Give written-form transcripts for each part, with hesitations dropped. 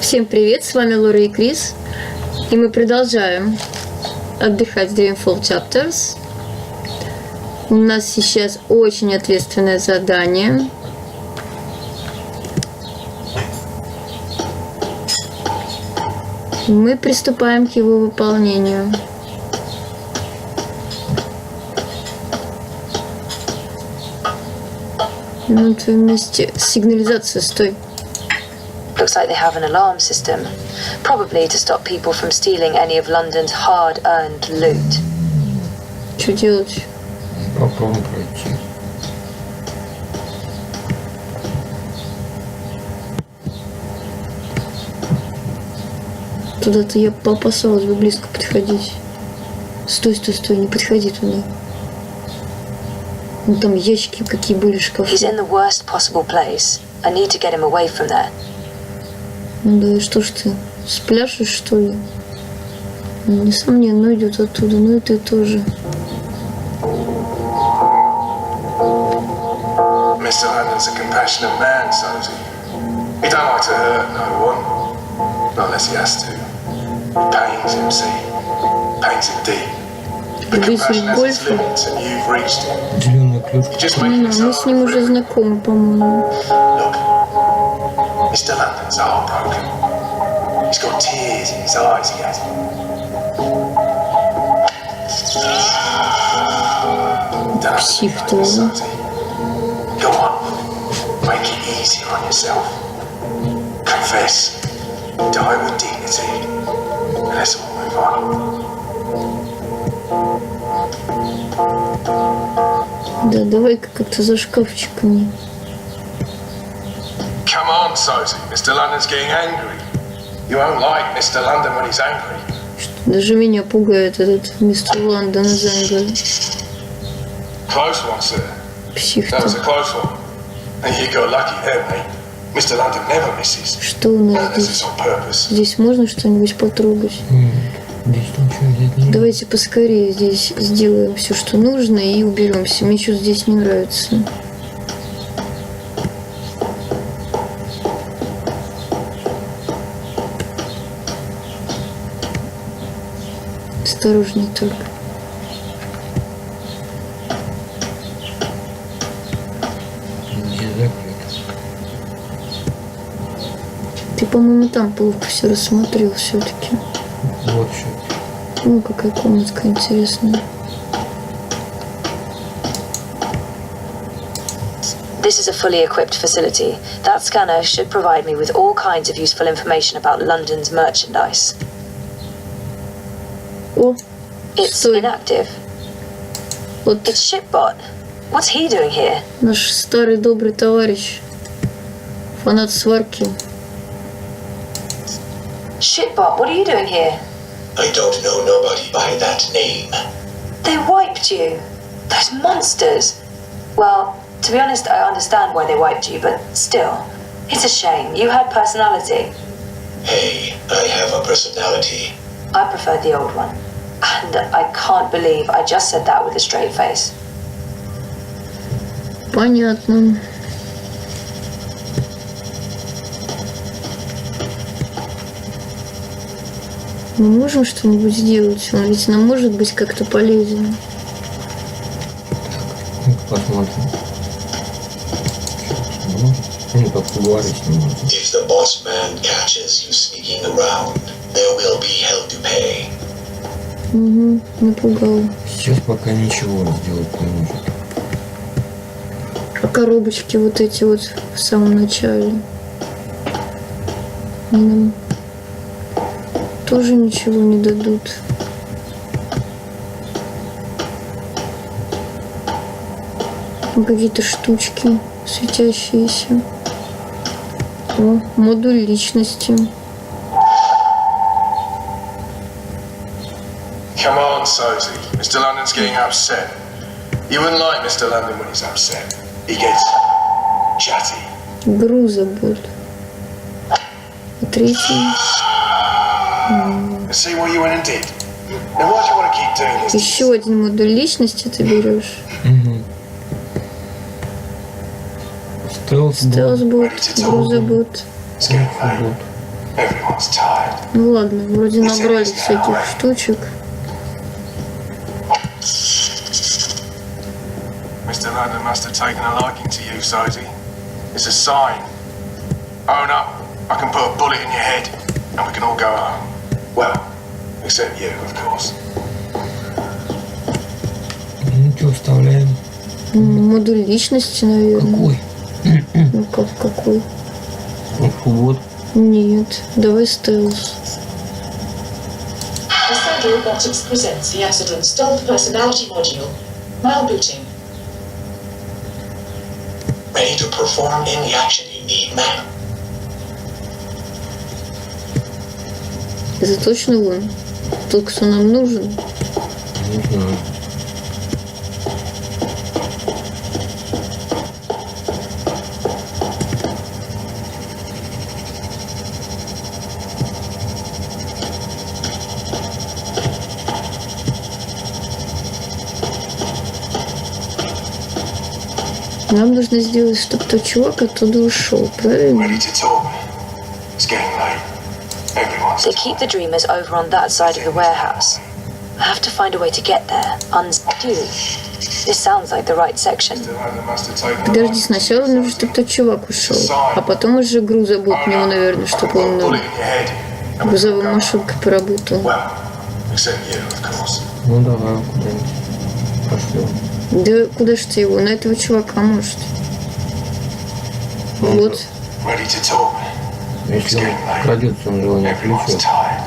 Всем привет, с вами Лора и Крис, и мы продолжаем отдыхать в Dreamfall Chapters. У нас сейчас очень ответственное задание. Мы приступаем к его выполнению. Ну, на твоем месте сигнализация, стой. Looks like they have an alarm system, probably to stop people from stealing any of London's hard-earned loot. Что делать? Попробуем пройти. Туда-то я поопасалась бы близко подходить. Стой, стой, стой, не подходи туда. Ну там ящики какие были, шкафы. He's in the worst possible place. I need to get him away from there. Ну да, и что ж ты, спляшешь, что ли? Ну, несомненно, идет оттуда, ну и ты тоже. Mr. London's a compassionate man, Sosie. He don't like to hurt no one, not unless he has to. Pains him, see? Pains him deep. But compassion has its limits, and you've reached it. Зеленый ключ. You're just Не, making мы yourself с ним уже знакомы, по-моему. Look, Mr. London's heartbroken. He's got tears in his eyes, he has. Don't Псих have to ты, be да? Sosie. Go on, make it easier on yourself. Confess, die with dignity, and let's all move on. Да, давай-ка как-то за шкафчиками. Come on, Sosie. Mr. London's getting angry. You won't like Mr. London when he's angry. Даже меня пугает этот мистер Лондон из Англии. Close one, sir. Псих That was ты. a close one. And you got lucky there, mate. Mr. London never misses. Что у нас Unless it's здесь? on purpose. Здесь можно что-нибудь потрогать? Здесь ничего здесь нет. Давайте поскорее здесь сделаем все, что нужно, и уберемся. Мне что-то здесь не нравится. Осторожней только. Здесь закрыто. Ты, по-моему, там плохо все рассмотрел все-таки. Вот еще. Ну, какая комнатка интересная. This is a fully equipped facility. That scanner should provide me with all kinds of useful information about London's merchandise. О, It's Стой. inactive. вот It's Shipbot. What's he doing here? наш старый добрый товарищ. Фанат сварки. Shipbot, what are you doing here? I don't know nobody by that name. They wiped you. Those monsters. Well, to be honest, I understand why they wiped you, but still, it's a shame. You had personality. Hey, I have a personality. I prefer the old one. And I can't believe I just said that with a straight face. Понятно. Мы можем что-нибудь сделать? Он ведь нам может быть как-то полезен. Ну-ка посмотрим. Ну, как поговорить не можно. If the boss man catches you sneaking around, there will be hell to pay. Угу, напугал. Сейчас пока ничего сделать не может. А коробочки вот эти вот в самом начале. Они нам тоже ничего не дадут. Ну, какие-то штучки светящиеся. О, модуль личности. Come on, Sosie. Mr. London's getting upset. You wouldn't like Mr. London when he's upset. He gets chatty. Грузобот. А третий. See what you went and did. Now why do you want to keep doing this? Еще один модуль личности ты берешь. Стелс-бот. Стелс-бот, грузобот. It's getting late. Everyone's tired. Ну ладно, вроде набрали всяких штучек. Mr. London must have taken a liking to you, Sophie. It's a sign. Own up, I can put a bullet in your head, and we can all go home. Well, except you, of course. Ну что, вставляем? Модуль личности, наверное. Какой? Ну как какой? Вот. Нет, давай стелс. Cassandra Robotics presents the Accident Stealth Personality Module. While booting. Ready to perform any action you need, ma'am. Это точно он? Тот, кто нам нужен? Не знаю. Нам нужно сделать, чтобы тот чувак оттуда ушел, правильно? Ready to talk? It's getting late. Everyone's They keep the dreamers over on that side of the warehouse. I have to find a way to get there. Dude, this sounds like the right section. Mr. London must have taken a Подожди, liking. сначала нужно, чтобы тот чувак ушел, а потом уже груза будет к нему, наверное, чтобы он Bullet in your head, and we can грузовой go home. маршруткой поработал. Well, except you, of course. Ну давай куда-нибудь пошлем. Да куда ж ты его? На этого чувака, может. Вот. Ready to talk? Если он крадется, он же его не Everyone's отвлечет. tired.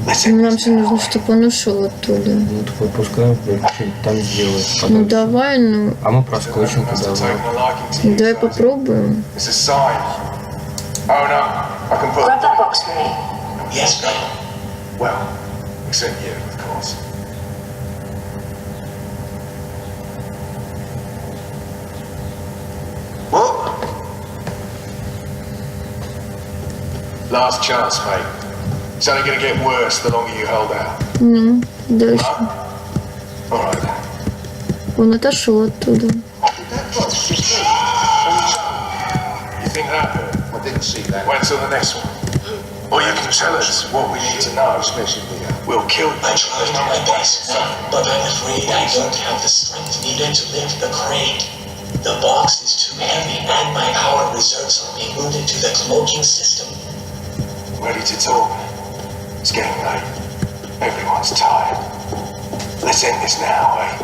Let's Ну, end нам this же now. нужно, чтобы он ушел оттуда. Ну так выпускаем, что-нибудь там сделает. Ну подольше. давай, ну. А мы Mr. проскочим London must туда. have taken a liking to you, Давай Sophie. попробуем. It's a sign. Own up. I can put. Grab that box for me. Yes, ma'am. Well, except you, of course. What? Last chance, mate. It's only going to get worse the longer you hold out. Ну, дальше. All right then. Он отошел оттуда. You think that hurt? I didn't see that. Wait till the next one. Or you can tell us what we need to know. We'll kill you. I tried my best, but I'm afraid I don't have the strength needed to lift the crate. The box is too heavy and my power reserves are being moved into the cloaking system. Ready to talk? It's getting late. Everyone's tired. Let's end this now, eh?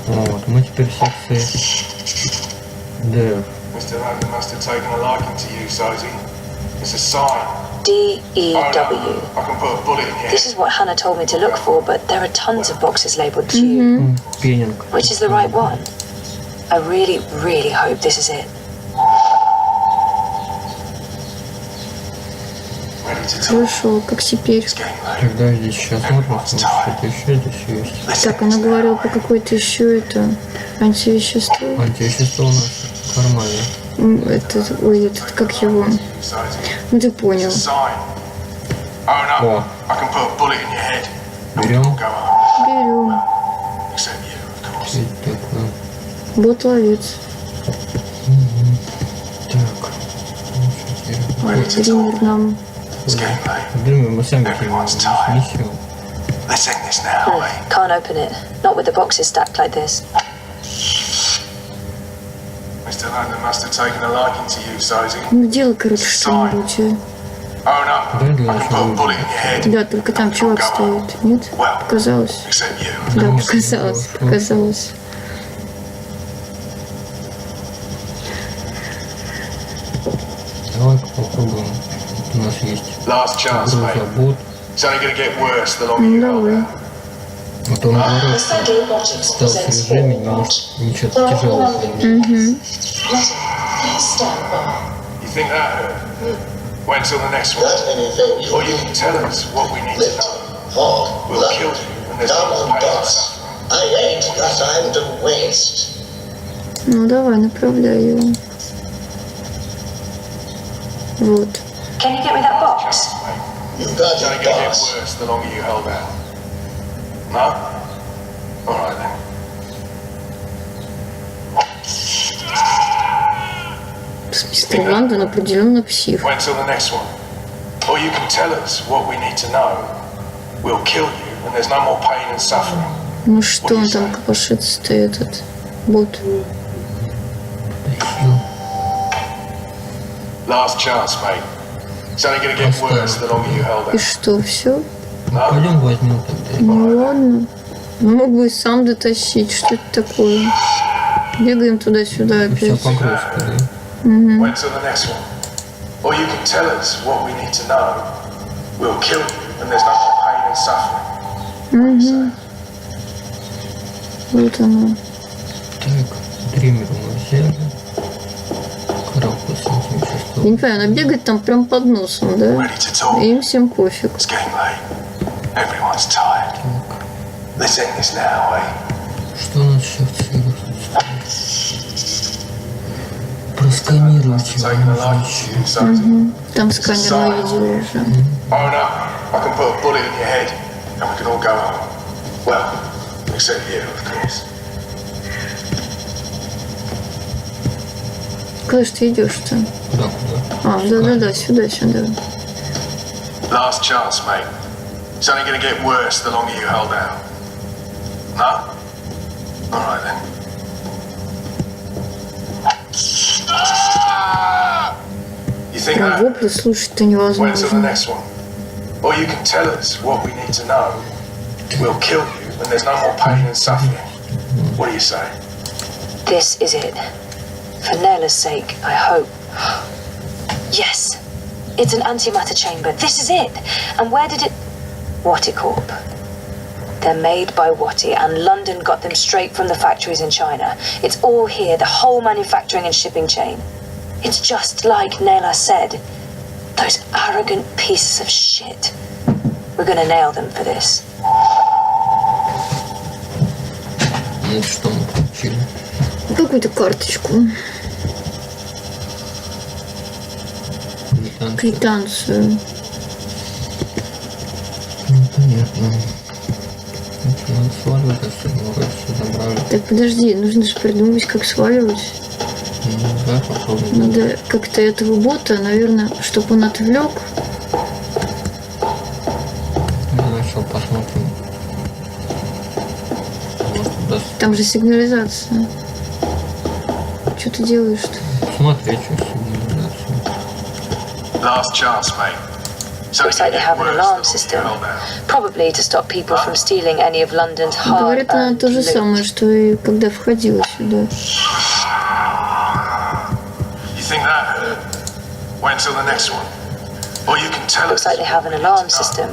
Вот, мы теперь в секции Д. Mr. London must have taken a liking to you, Sophie. It's a sign. D-E-W. I can put a bullet in your This head. is what Hannah told me to look for, but there are tons of boxes labelled Q. Пенинг. Which is the right one? I really, really hope this is it. Ready to talk? Хорошо, как теперь? It's getting late. Тогда здесь сейчас смотрим, может, что-то еще здесь есть. Let's Так, end она this говорила now, по eh? какой-то еще это антивещество. Антивещество у нас нормально. Это, ой, этот, как его? Sophie. Ну ты понял. It's a sign. Own up. О. I can put a bullet in your head. And Берем. we'll go home. Берем. Except you, of course. Что это такое? Бот-ловец. Так. Ну, Вот, Дример нам. It's getting late. Думаю, мы сами Everyone's понимаем tired. миссию. Let's end this now, eh? Can't open it. Not with the boxes stacked like this. Mr. London must have taken a liking to you, Sophie. Ну делай, короче, что-нибудь. Own up. Да, I для can put a начала. bullet in your head. Да, только там чувак стоит. Нет? Показалось. Except you. Да, показалось, показалось. Давай попробуем. Вот у нас есть Last chance, mate. грузобот. It's only going to get worse the longer you hold Давай. out. А то наоборот, Cassandra Robotics в presents стелс-режиме Forward. ничего For all тяжелого. unbelievers. Letter, please stand by. You think that hurt? Wait until the next one. Not anything you Or you can tell us what we need to lift, know. haul, We'll kill load. you when there's Down no on pain and box. suffering. I ain't got time to waste. Ну давай, направляй его. Вот. Can you get me that box? Chance, mate. You got It's only your going to get box. worse the longer you hold out. No? All right then. С Мистер Лондон определенно псих. Wait till the next one. Or you can tell us what we need to know. We'll kill you, and there's no more pain and suffering. Ну что он там копошится-то, этот бот? Last chance, mate. It's only gonna get worse the longer you held И out. что, все? No? Пойдем возьмем тогда. Ну ладно. Ну, мог бы и сам дотащить. Что это такое? Бегаем туда-сюда Все опять. погрузка, да? Wait till the next one. Or you can tell us what we need to know. We'll kill you, and there's no more pain and suffering. Вот оно. Так, Дример мы взяли. Коробку с этим Я чувством. не понимаю, она бегает там прям под носом, да? Ready to talk? И им всем пофиг. It's getting late. Everyone's tired. Let's end this now, eh? Что у нас еще в целях? Просканировать его Taking a нужно liking еще. to you, Susie. Там сканер мы видели уже. Own up. I can put a bullet in your head, and we can all go home. Well, except you, of course. Куда ж ты идешь-то? Куда? А, да-да-да, сюда. Last chance, mate. It's only gonna get worse the longer you hold out. No? Alright then. You think Прям that? вопли слушать-то Wait till the невозможно. next one. Or you can tell us what we need to know. We'll kill you, and there's no more pain and suffering. What do you say? This is it. For Nayla's sake, I hope. Yes. It's an antimatter chamber. This is it. And where did it... Watty Corp. They're made by Watty, and London got them straight from the factories in China. It's all here, the whole manufacturing and shipping chain. It's just like Nayla said. Those arrogant pieces of shit. We're gonna nail them for this. Ну что мы получили? Какую-то карточку. Квитанцию. Понятно. Ничего, надо сваливать отсюда, мы вроде все забрали. Так, подожди, нужно же придумать, как сваливать. Ну да, попробуем. Надо как-то этого бота, наверное, чтобы он отвлек. Я начал посмотрим. Может, даст Там же сигнализация. Что ты делаешь-то? смотреть, что сигнализацию. Last chance, mate. It's only Looks like gonna they get have an worse alarm the longer you system. hold out. Probably to stop people from stealing any of London's Говорит она hard-earned то же loot. самое, что и когда входила сюда. You think that hurt? Wait until the next one. Or you can tell Looks us. like they have an alarm system.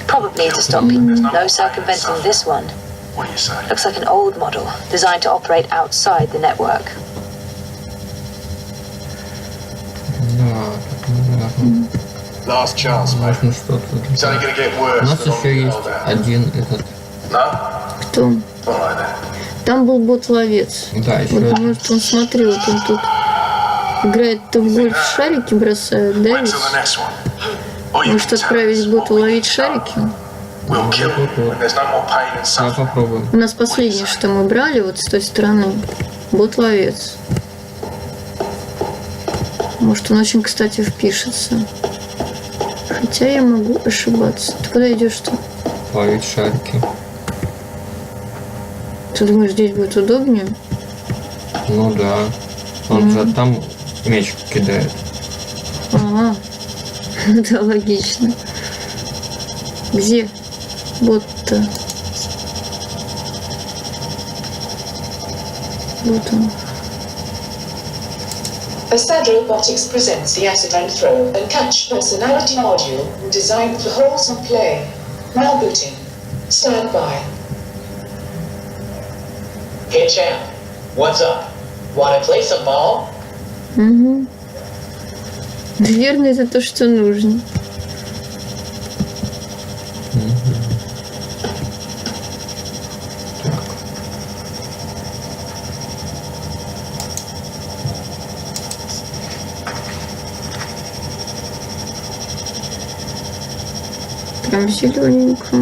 Probably to stop people. No circumventing this one. What do you say? Looks like an old model, designed to operate outside the network. Да, так, наверное. Last chance, mate. Можно что-то. It's only gonna get У worse нас the longer еще you есть hold out. один этот. No? Кто? Alright then. Там был бот-ловец. Да, еще Вот, один. может, он смотрел, вот он тут играет, то в гольф шарики бросают, да? Wait ведь? till the next one. Or you Может, can tell отправить us боту what we ловить need to know. шарики? We'll kill you, and there's no more pain and Давай suffering. попробуем. У нас последнее, что мы брали вот с той стороны. Бот-ловец. Может, он очень, кстати, впишется. Хотя я могу ошибаться. Ты куда идешь-то? Ловить шарики. Ты думаешь, здесь будет удобнее? Ну да. Он же там меч кидает. Ага. Да, логично. Где бот-то? Вот он. Asad Robotics presents the Acid and Throw and Catch personality module designed for wholesome play. Now booting. Stand by. Hey champ, what's up? Wanna play some ball? Угу. Наверное, это то, что нужно. Так. Прям зелененько.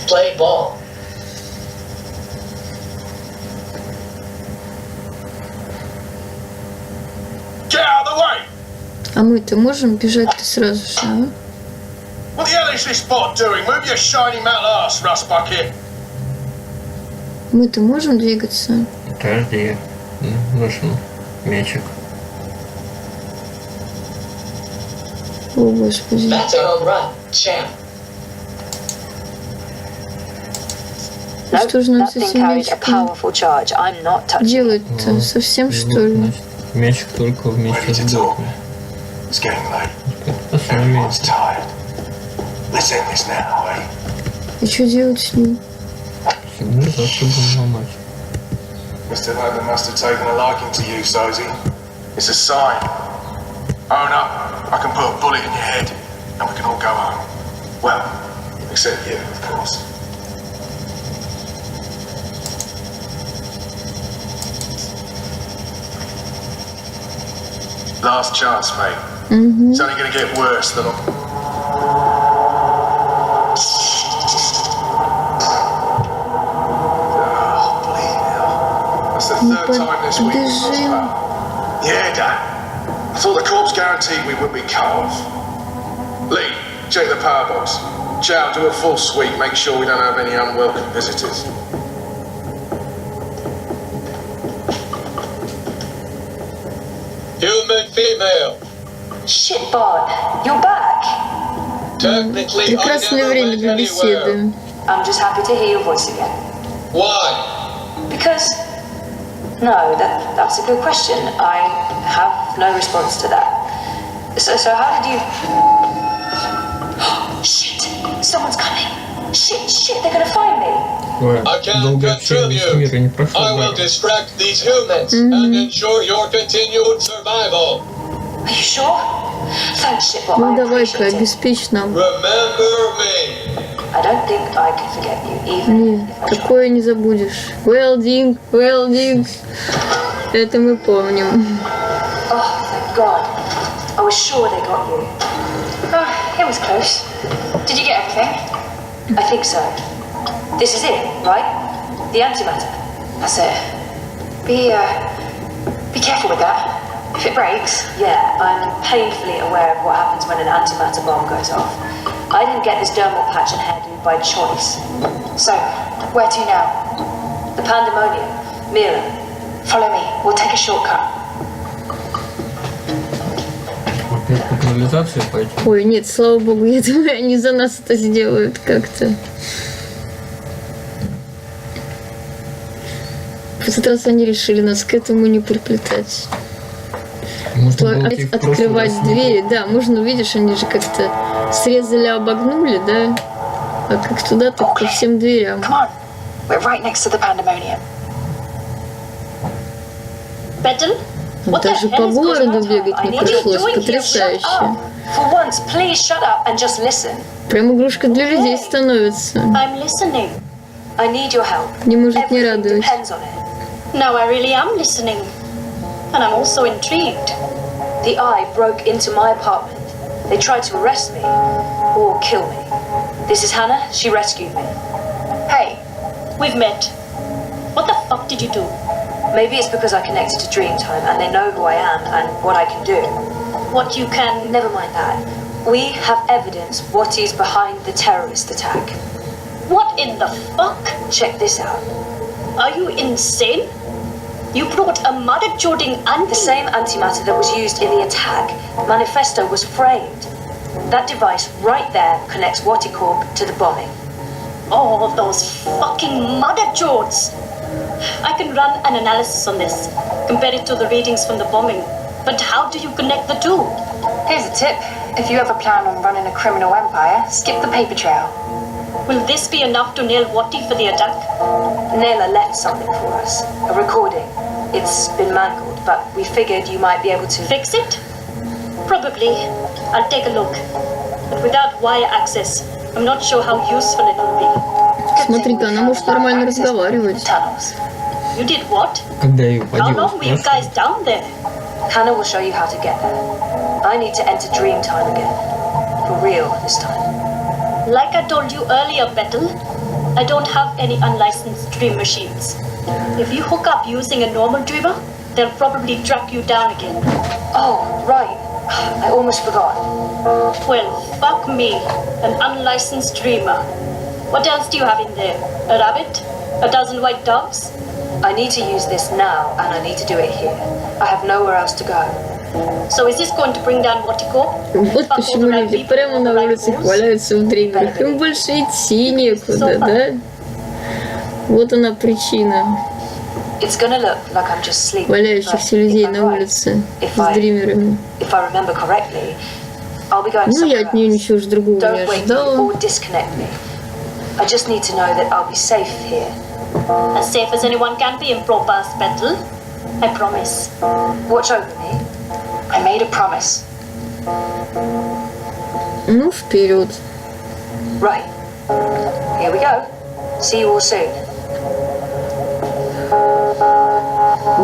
Play ball. А мы-то можем бежать-то сразу же, а? What the hell is this bot doing? Move your shiny metal ass, Rust Bucket. Мы-то можем двигаться? Подожди. Нужен мячик. О, Господи. That's our home run, champ. No, Что же нам that с thing этим carried a мячиком powerful charge. I'm not touching it. делать-то? Совсем, что ли? Значит, мячик только вместе с духом. It's getting late. Посмотри. Everyone's tired. Let's end this now, eh? И что делать с ним? Сигнализацию будем ломать. Mr. London must have taken a liking to you, Sozy. It's a sign. Own up. I can put a bullet in your head, and we can all go home. Well, except you, of course. Last chance, mate. It's only going to get worse than... Oh, bleeding hell. That's the third time this week. we've lost that. Yeah, Dad. I thought the corpse guaranteed we wouldn't be cut off. Lee, check the power box. Chow, do a full sweep. Make sure we don't have any unwelcome visitors. Human female. Shit, Bart. You're back. Technically, I Прекрасное never время went для anywhere. беседы. I'm just happy to hear your voice again. Why? Because... No, that's a good question. I have no response to that. So how did you... Shit! Someone's coming! Shit, they're gonna find me! Ой, I can't долгое control общение с мира не you. прошло. I will distract these humans and ensure your continued survival. Are you sure? Thanks, Shitbot. Ну I давай-ка, appreciate it. обеспечь нам. Remember me. I don't think I can forget you, even Не, if I try. такое не забудешь. Welding. Это мы помним. Oh, thank God. I was sure they got you. Oh, it was close. Did you get everything? I think so. This is it, right? The antimatter. That's it. Be careful with that. If it breaks. Yeah, I'm painfully aware of what happens when an antimatter bomb goes off. I didn't get this dermal patch and hairdo by choice. So, where to now? The Pandemonium. Mira. Follow me. We'll take a shortcut. Опять по канализации пойти. Ой, нет, слава богу, я думаю, они за нас это сделают как-то. В этот раз они решили нас к этому не приплетать. Можно было и в прошлый Открывать раз двери, да, можно, видишь, они же как-то срезали, обогнули, да, а как туда, так по всем дверям. Come on. We're right next to the Pandemonium. Battle? What the Даже hell по is going городу on? бегать I не need you пришлось, doing here. Shut потрясающе. up. For once, please shut up and just listen. Прям игрушка для людей становится. I'm listening. I need your help. Не может не Everything радовать. depends on it. Now I really am listening. And I'm also intrigued. The Eye broke into my apartment. They tried to arrest me or kill me. This is Hannah. She rescued me. Hey, we've met. What the fuck did you do? Maybe it's because I connected to Dreamtime and they know who I am and what I can do. What you can... Never mind that. We have evidence what is behind the terrorist attack. What in the fuck? Check this out. Are you insane? You brought a mother-joding The same antimatter that was used in the attack, Manifesto, was framed. That device right there connects Waticorp to the bombing. Oh, those fucking mother-jods! I can run an analysis on this, compare it to the readings from the bombing. But how do you connect the two? Here's a tip. If you ever plan on running a criminal empire, skip the paper trail. Will this be enough to nail Wati for the attack? Naylor left something for us. A recording. It's been mangled, but we figured you might be able to... Fix it? Probably. I'll take a look. But without wire access, I'm not sure how useful it will be. Смотри-ка, она может нормально разговаривать. Tunnels. You did what? Когда я ее How водил, long were you guys down there? Hannah will show you how to get there. I need to enter Dreamtime again. For real this time. Like I told you earlier, Battle, I don't have any unlicensed dream machines. If you hook up using a normal dreamer, they'll probably track you down again. Oh, right. I almost forgot. Well, fuck me, an unlicensed dreamer. What else do you have in there? A rabbit? A dozen white doves? I need to use this now, and I need to do it here. I have nowhere else to go. So is this going to bring down Watiko? Вот почему люди прямо на улице валяются в дримерах. Им больше идти некуда, да? Вот она причина It's gonna look like I'm just sleeping. валяющихся людей на улице с дримерами. If I remember correctly, I'll be going Ну, я somewhere от нее else. ничего уж другого не Don't wake me ожидала. or disconnect me. I just need to know that I'll be safe here. As safe as anyone can be in Propa's battle. I promise. Watch over me. I made a promise. Ну, вперед. Right. Here we go. See you all soon.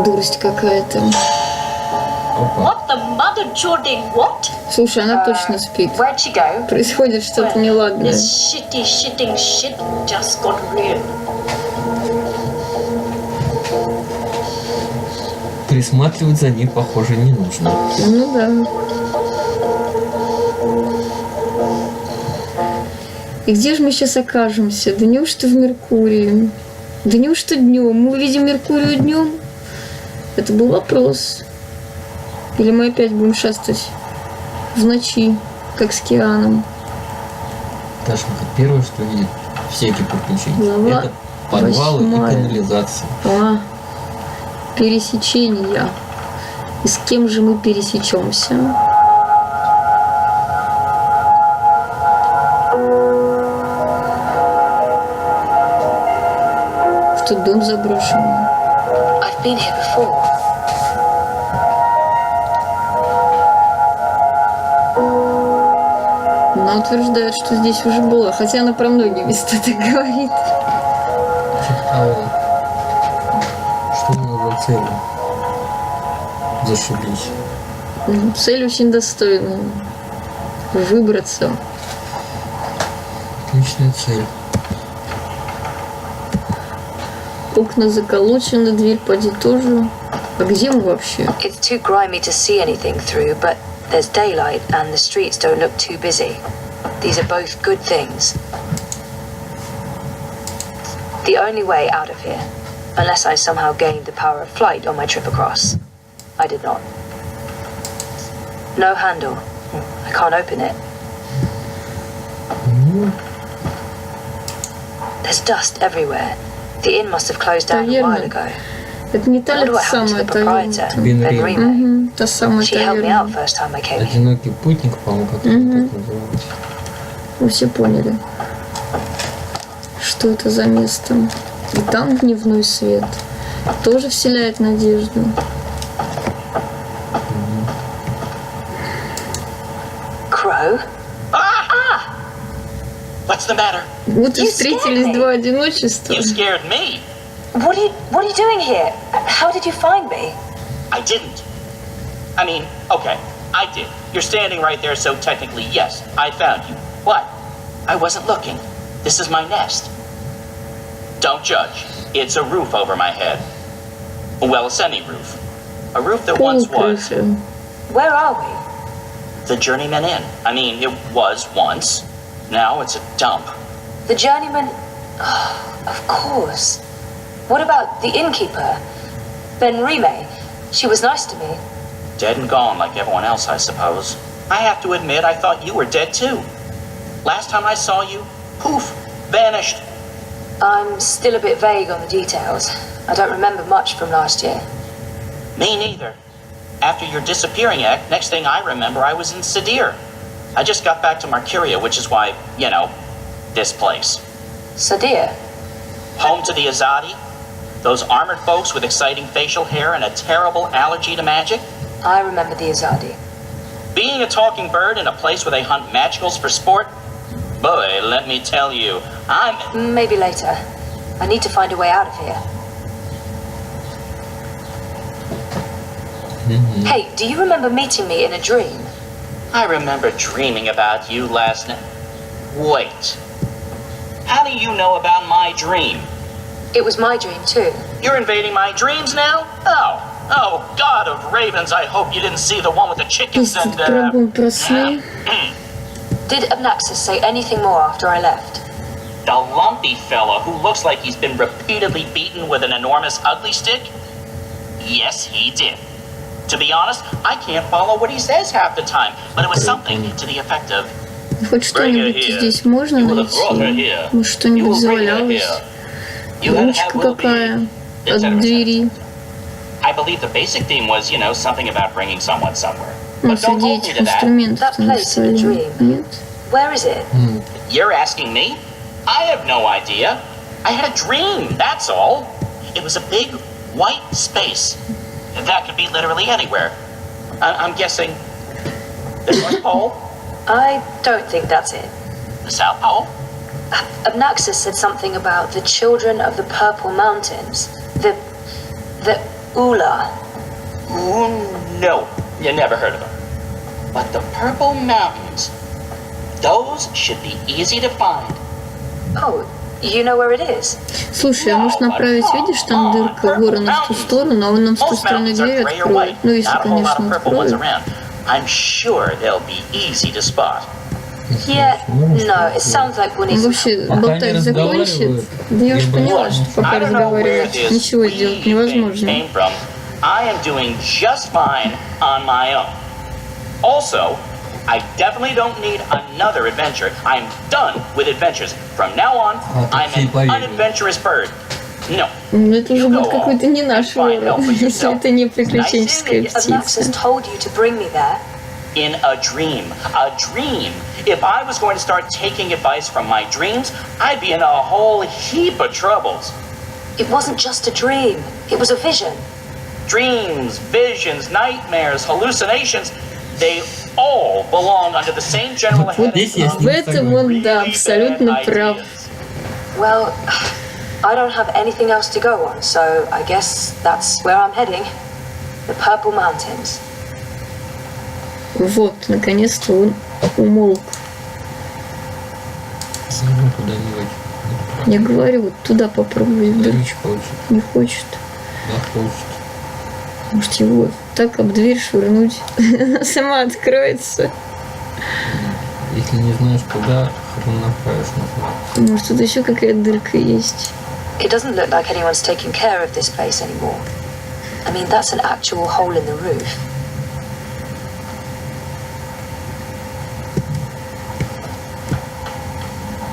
Дурость какая-то. Опа. What the mother jording what? Слушай, она точно спит. Where'd she go? Происходит что-то Well, неладное. this shitty shitting shit just got real. Присматривать за ней, похоже, не нужно. Ну да. И где же мы сейчас окажемся? Да неужто в Меркурии? Да неужто днем? Мы увидим Меркурию днем? Это был вопрос. Или мы опять будем шастать в ночи, как с Кианом? Дашенька, первое, что видит все эти приключения, Глава это подвалы и 8. канализация. А, пересечения. И с кем же мы пересечемся? В тот дом заброшенный. I've been here before. Она утверждает, что здесь уже была, хотя она про многие места так говорит. Что у нас за цель? Зашибись. Ну, цель очень достойная. Выбраться. Отличная цель. Окна заколочены, дверь поди тоже. А где мы вообще? It's too grimy to see anything through, but there's daylight and the streets don't look too busy. These are both good things. The only way out of here, unless I somehow gained the power of flight on my trip across. I did not. No handle. I can't open it. There's dust everywhere. The inn must have closed down a while ago. Это не та I ли wonder what happened to самая the proprietor, таверна? Бин Ben Рим. Rime. Угу, та самая She helped me out таверна. first time I came here. Одинокий путник, по-моему, как это так называется. Вы все поняли, что это за место. И там дневной свет тоже вселяет надежду. Crow? What's the matter? Вот и You встретились scared me. два одиночества. You scared me. What are you doing here? How did you find me? I didn't. I mean, okay, I did. You're standing right there, so technically, yes, I found you. What? I wasn't looking. This is my nest. Don't judge. It's a roof over my head. Well, a semi-roof. A roof that once was Полукрыша. Where are we? the Journeyman Inn. I mean, it was once. Now it's a dump. The journeyman? Oh, of course. What about the innkeeper? Ben Rime? She was nice to me. Dead and gone like everyone else, I suppose. I have to admit, I thought you were dead too. Last time I saw you, poof, vanished. I'm still a bit vague on the details. I don't remember much from last year. Me neither. After your disappearing act, next thing I remember, I was in Sadir. I just got back to Mercuria, which is why, you know, this place. Sadir? Home to the Azadi, those armored folks with exciting facial hair and a terrible allergy to magic. I remember the Azadi. Being a talking bird in a place where they hunt magicals for sport? Boy, let me tell you, I'm... Maybe later. I need to find a way out of here. Hey, do you remember meeting me in a dream? I remember dreaming about you last night. Wait. How do you know about my dream? It was my dream too. You're invading my dreams now? Oh, Oh, God of Ravens, I hope you didn't see the one with the chickens Есть and, тут прогон про сны. Did Abnaxis say anything more after I left? The lumpy fella who looks like he's been repeatedly beaten with an enormous ugly stick? Yes, he did. To be honest, I can't follow what he says half the time, but it was something to the effect of, Хоть что-нибудь здесь можно найти? Может, что-нибудь завалялось? Ручка какая от двери. I believe the basic theme was, you know, something about bringing someone somewhere. Ну, But don't среди hold me этих to that. инструментов That place in the написали. dream. Нет? Where is it? You're asking me? I have no idea. I had a dream, that's all. It was a big white space. That could be literally anywhere. I'm guessing the North Pole, I don't think that's it. the South Pole. Abnaxis said something about the children of the Purple Mountains. The Ula. Ooh, no, you never heard of them. But the Purple Mountains, those should be easy to find. Oh, you know where it is? Слушай, а может направить, видишь, там дырка Горана в ту сторону, а он нам с той Most стороны mountains are дверь gray or откроет. white. Ну, если, Not a whole lot конечно, of purple ones откроет. around. I'm sure they'll be easy to spot. Yeah, no, it sounds like we'll need Он some вообще Пока болтать не закончит. разговаривают, Да я уж я поняла, боюсь. что пока I don't know where разговаривать this ничего сделать thing невозможно. came from. I am doing just fine on my own. Also, I definitely don't need another adventure. I'm done with adventures. From now on, I'm an unadventurous bird. No. Ну, это уже You будет go какой-то не наш and find help ворон, for если yourself. это не приключенческая If Abnaxis птица. told you to bring me there, In a dream. A dream. If I was going to start taking advice from my dreams, I'd be in a whole heap of troubles. it wasn't just a dream. It was a vision. Dreams, visions, nightmares, hallucinations, they all belong under the same general Вот heading здесь я с of В ним этом согласен. он, да, really абсолютно bad прав. ideas. Well, I don't have anything else to go on, so I guess that's where I'm heading. The Purple Mountains. Вот, наконец-то он умолк. Ну, куда-нибудь. Я говорю, вот туда попробуй. Да Да, не хочет. не хочет. Да хочет. Может, его так об дверь швырнуть, она сама откроется. Если не знаешь куда, хрен направишь назад. Может, тут еще какая-то дырка есть. It doesn't look like anyone's taking care of this place anymore. I mean, that's an actual hole in the roof.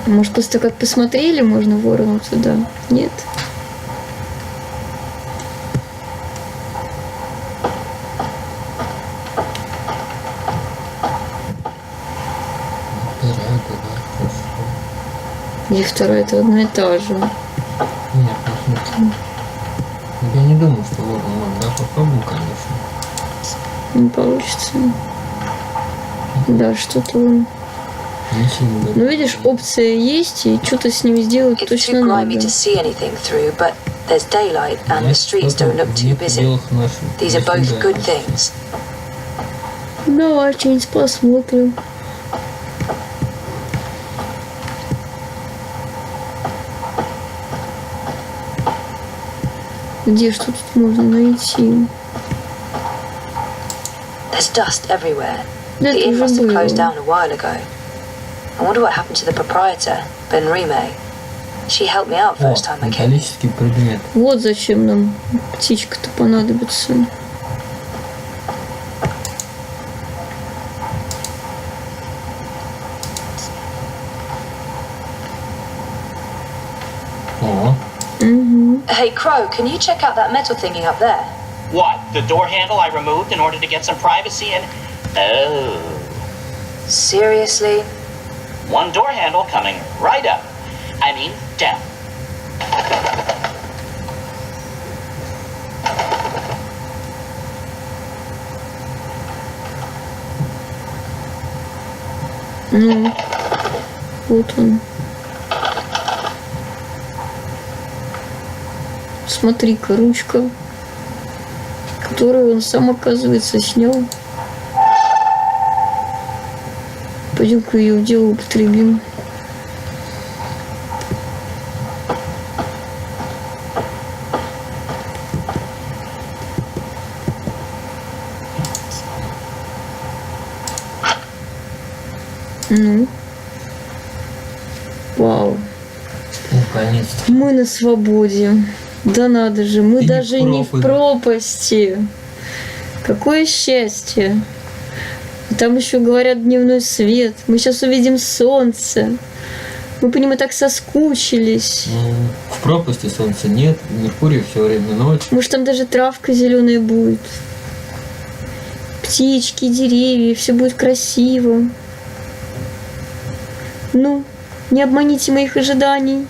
Может, после того, как посмотрели, можно ворону туда? Нет? Вторая, да, хорошо. Или второе, это одно и то же. Нет, ну смотри. Я не думаю, что вот он мог, да, попробуем, конечно. Не получится. Да, что-то он... Ничего не Ну, видишь, опция есть, и что-то с ним сделать It's точно too надо. grimy to see anything through, but there's daylight and the streets don't look too busy. These are both good things. Давай что-нибудь посмотрим. Где что тут можно найти? There's dust everywhere. Да The это inn уже must have closed было. down a while ago. I wonder what happened to the proprietor, Ben Rime. She helped me out О, first time I came. металлический предмет. Вот зачем нам птичка-то понадобится. О, Hey, Crow, can you check out that metal thingy up there? What? The door handle I removed in order to get some privacy and... Oh. Seriously? One door handle coming right up. I mean, down. Ну, вот он. Смотри-ка, ручка, которую он сам, оказывается, снял. Пойдем-ка ее в дело употребим. Ну. Вау. Наконец-то. Мы на свободе. Да надо же, мы И даже не не в пропасти. Какое счастье. Там еще говорят дневной свет. Мы сейчас увидим солнце. Мы по нему так соскучились. В пропасти солнца нет, в Меркурии все время ночь. Может, там даже травка зеленая будет. Птички, деревья, все будет красиво. Ну, не обманите моих ожиданий.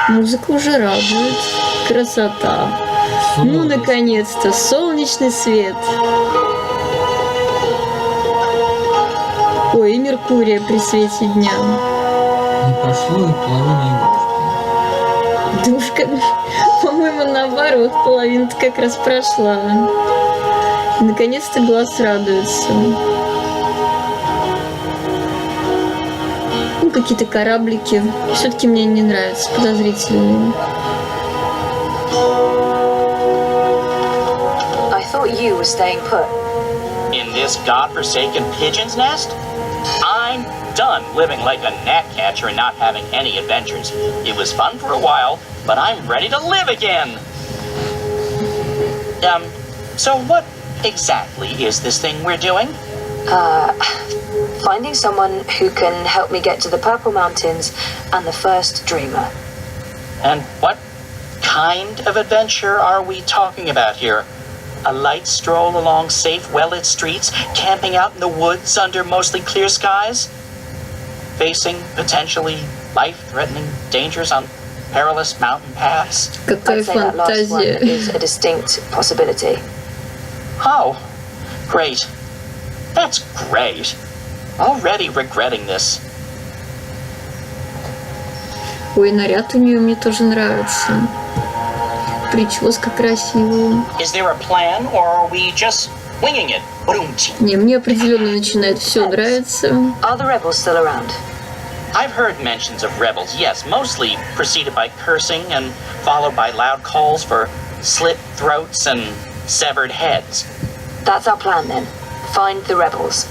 Музыка уже радует. Красота. Ну, наконец-то, солнечный свет. Ой, и Меркурия при свете дня. Не прошло и половина игрушки. Да уж, по-моему, наоборот, половина-то как раз прошла. Наконец-то глаз радуется. Ну, какие-то кораблики. Все-таки мне не нравятся, подозрительные. I thought you were staying put. In this godforsaken pigeon's nest? I'm done living like a gnatcatcher and not having any adventures. It was fun for a while, but I'm ready to live again. So what exactly is this thing we're doing? Finding someone who can help me get to the Purple Mountains and the first dreamer. And what kind of adventure are we talking about here? A light stroll along safe, well-lit streets, camping out in the woods under mostly clear skies? Facing potentially life-threatening dangers on perilous mountain paths? Какая I'd say that last one фантазия. is a distinct possibility. Oh, great. That's great. Already regretting this. Ой, наряд у нее мне тоже нравится. Прическа красивая. Is there a plan, or are we just winging it? Не, мне определенно начинает все нравиться. Are the rebels still around? I've heard mentions of rebels, yes, mostly preceded by cursing and followed by loud calls for slit throats and severed heads. That's our plan then. Find the rebels.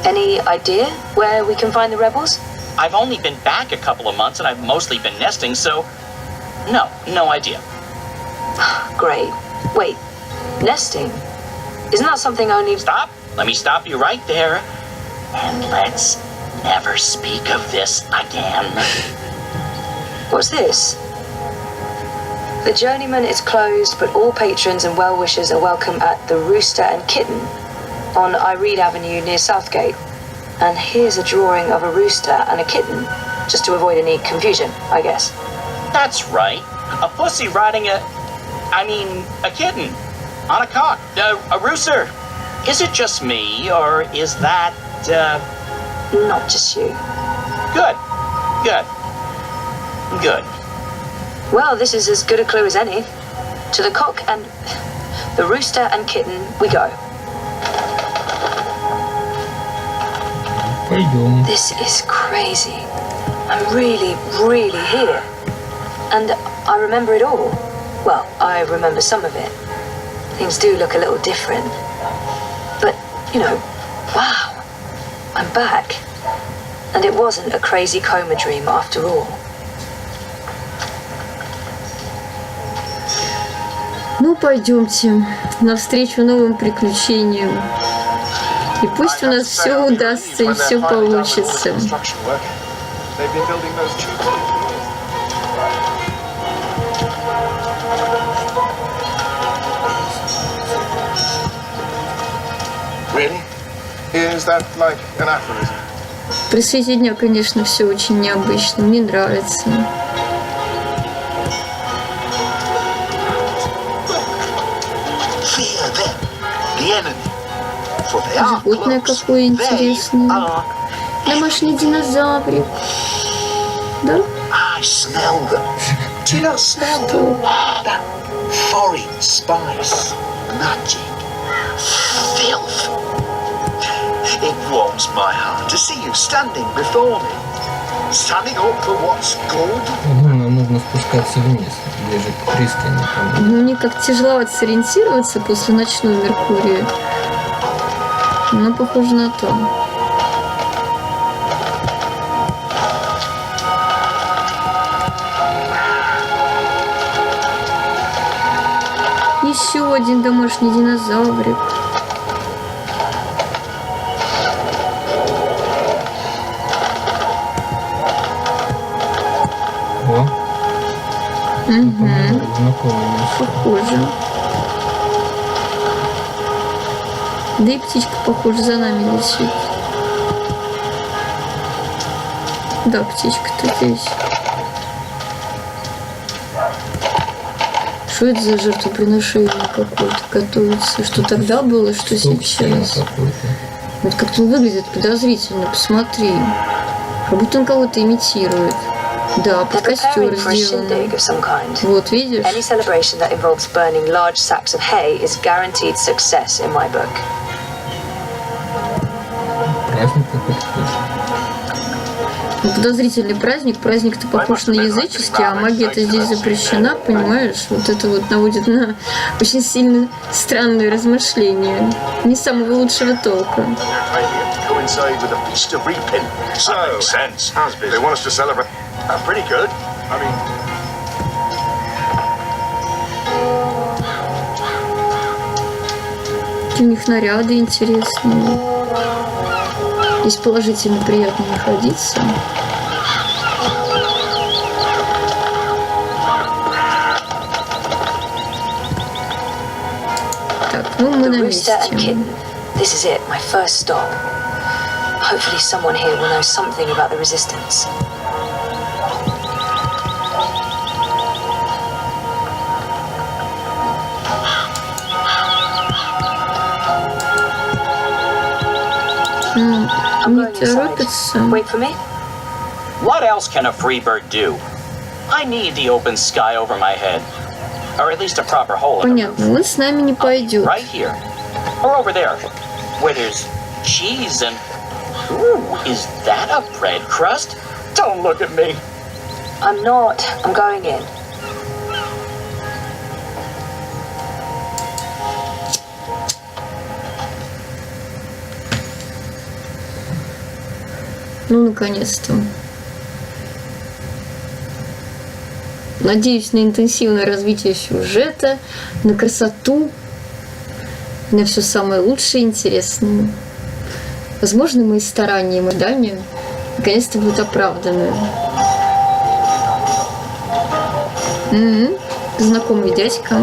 Any idea where we can find the rebels? I've only been back a couple of months and I've mostly been nesting, so no idea. Great. Wait, nesting? Isn't that something only... Stop. Let me stop you right there. And let's never speak of this again. What's this? The Journeyman is closed, but all patrons and well-wishers are welcome at the Rooster and Kitten on Iread Avenue near Southgate. And here's a drawing of a rooster and a kitten, just to avoid any confusion, I guess. That's right. A pussy riding a kitten on a cock. A rooster. Is it just me, or is that, Not just you. Good. Well, this is as good a clue as any. To the cock and the rooster and kitten we go. Пойдем. This is crazy. I'm really, really here. And I remember it all. Well, I remember some of it. Things do look a little different. But, wow. I'm back. And it wasn't a crazy coma dream after all. Ну, пойдемте навстречу новым приключениям. И пусть у нас все удастся и все получится. Really? Is that like an aphorism? При свете дня, конечно, все очень необычно. Мне нравится. Fear them, the enemy, for they are Животное close. какое They интересное. are. Домашний динозаврик. Да? I smell them. Do you not smell them? That foreign spice, magic, filth. It warms my heart to see you standing before me. Standing up for what's good? Ну, нам нужно спускаться вниз, ближе к пристани. Там. Ну, мне как тяжеловато сориентироваться после ночной Меркурия. Но похоже на то. Еще один домашний динозаврик. О, Угу. знакомое место. Похоже. Да и птичка, похоже, за нами летит. Да, птичка-то здесь. Что это за жертвоприношение какое-то готовится? Что тогда было, что сейчас? Вот как-то он выглядит подозрительно, посмотри. Как будто он кого-то имитирует. Да, под костер сделано. Вот, видишь? Any celebration that involves burning large sacks of hay is guaranteed success in my book. Праздник какой-то тоже. Ну, подозрительный праздник. Праздник-то похож на языческий, а магия-то здесь запрещена, понимаешь? Вот это вот наводит на очень сильно странные размышления. Не самого лучшего толка. Coincide with a feast of reaping. So, That makes sense. How's They business? want us to celebrate. Pretty good. I mean, У них наряды интересные. Здесь положительно приятно находиться. Так, ну мы The на rooster and месте. kitten. This is it, my first stop. Hopefully someone here will know something about the resistance. I'm Не going inside. торопится. Wait for me. What else can a free bird do? I need the open sky over my head. Or at least a proper hole in the roof. Понятно, он с нами не пойдет. Right here. Or over there. Where there's cheese and... Ooh, is that a bread crust? Don't look at me. I'm not. I'm going in. Ну, наконец-то. Надеюсь на интенсивное развитие сюжета, на красоту, на все самое лучшее и интересное. Возможно, мои старания и ожидания наконец-то будут оправданы. Знакомый дядька.